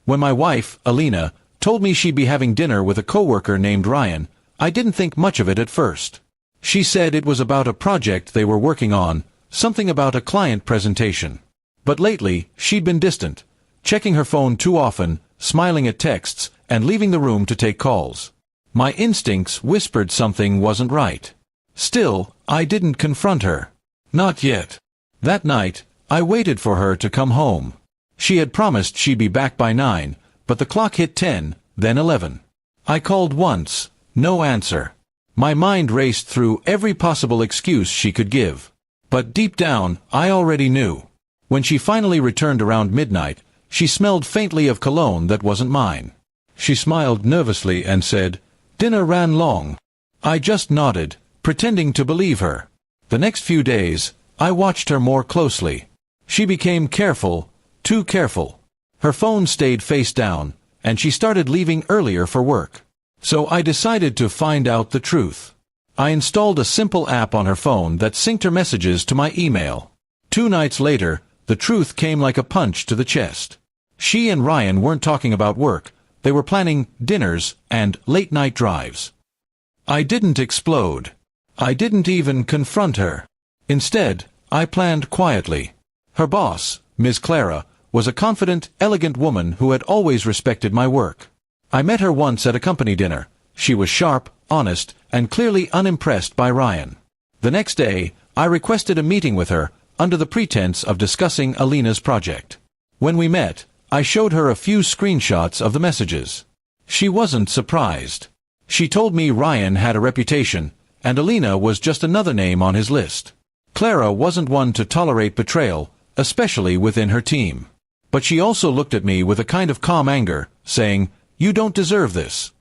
When my wife, Alina, told me she'd be having dinner with a coworker named Ryan, I didn't think much of it at first. She said it was about a project they were working on, something about a client presentation. But lately, she'd been distant, checking her phone too often, smiling at texts, and leaving the room to take calls. My instincts whispered something wasn't right. Still, I didn't confront her. Not yet. That night, I waited for her to come home. She had promised she'd be back by 9, but the clock hit 10, then 11. I called once, no answer. My mind raced through every possible excuse she could give. But deep down, I already knew. When she finally returned around midnight, she smelled faintly of cologne that wasn't mine. She smiled nervously and said, "Dinner ran long." I just nodded, pretending to believe her. The next few days, I watched her more closely. She became careful, too careful. Her phone stayed face down, and she started leaving earlier for work. So I decided to find out the truth. I installed a simple app on her phone that synced her messages to my email. 2 nights later, the truth came like a punch to the chest. She and Ryan weren't talking about work. They were planning dinners and late-night drives. I didn't explode. I didn't even confront her. Instead, I planned quietly. Her boss, Ms. Clara, was a confident, elegant woman who had always respected my work. I met her once at a company dinner. She was sharp, honest, and clearly unimpressed by Ryan. The next day, I requested a meeting with her, under the pretense of discussing Alina's project. When we met, I showed her a few screenshots of the messages. She wasn't surprised. She told me Ryan had a reputation, and Alina was just another name on his list. Clara wasn't one to tolerate betrayal, especially within her team. But she also looked at me with a kind of calm anger, saying, "You don't deserve this."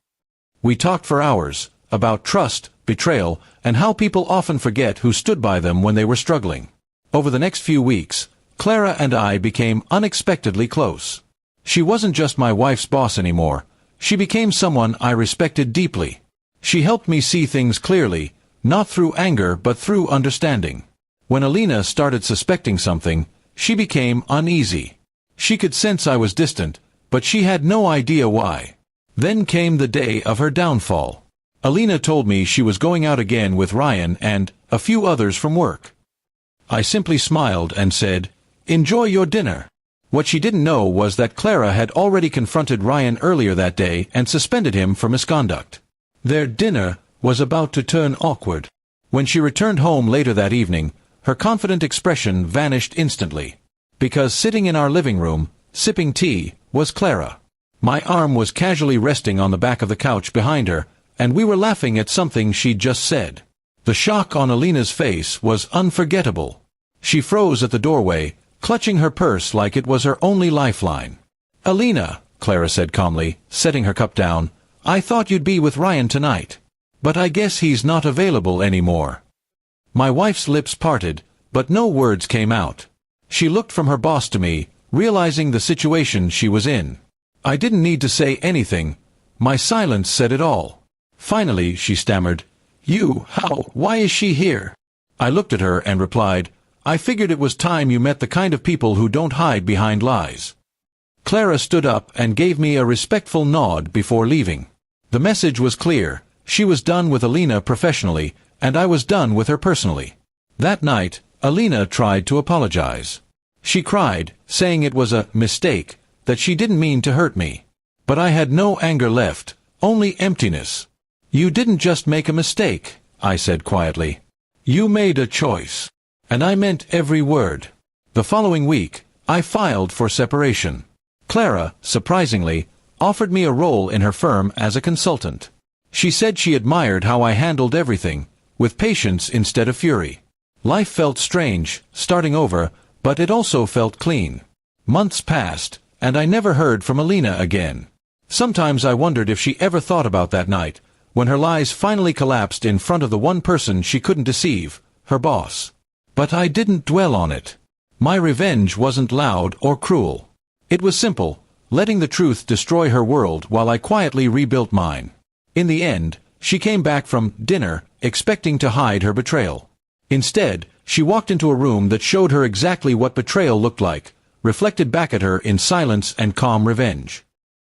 We talked for hours, about trust, betrayal, and how people often forget who stood by them when they were struggling. Over the next few weeks, Clara and I became unexpectedly close. She wasn't just my wife's boss anymore. She became someone I respected deeply. She helped me see things clearly, not through anger but through understanding. When Alina started suspecting something, she became uneasy. She could sense I was distant, but she had no idea why. Then came the day of her downfall. Alina told me she was going out again with Ryan and a few others from work. I simply smiled and said, "Enjoy your dinner." What she didn't know was that Clara had already confronted Ryan earlier that day and suspended him for misconduct. Their dinner was about to turn awkward. When she returned home later that evening, her confident expression vanished instantly. Because sitting in our living room, sipping tea, was Clara. My arm was casually resting on the back of the couch behind her, and we were laughing at something she'd just said. The shock on Alina's face was unforgettable. She froze at the doorway, clutching her purse like it was her only lifeline. "Alina," Clara said calmly, setting her cup down, "I thought you'd be with Ryan tonight. But I guess he's not available anymore." My wife's lips parted, but no words came out. She looked from her boss to me, realizing the situation she was in. I didn't need to say anything. My silence said it all. Finally, she stammered, Why is she here?" I looked at her and replied, "I figured it was time you met the kind of people who don't hide behind lies." Clara stood up and gave me a respectful nod before leaving. The message was clear. She was done with Alina professionally, and I was done with her personally. That night, Alina tried to apologize. She cried, saying it was a mistake, that she didn't mean to hurt me. But I had no anger left, only emptiness. "You didn't just make a mistake," I said quietly. "You made a choice." And I meant every word. The following week, I filed for separation. Clara, surprisingly, offered me a role in her firm as a consultant. She said she admired how I handled everything, with patience instead of fury. Life felt strange, starting over, but it also felt clean. Months passed, and I never heard from Alina again. Sometimes I wondered if she ever thought about that night, when her lies finally collapsed in front of the one person she couldn't deceive, her boss. But I didn't dwell on it. My revenge wasn't loud or cruel. It was simple, letting the truth destroy her world while I quietly rebuilt mine. In the end, she came back from dinner, expecting to hide her betrayal. Instead, she walked into a room that showed her exactly what betrayal looked like, reflected back at her in silence and calm revenge.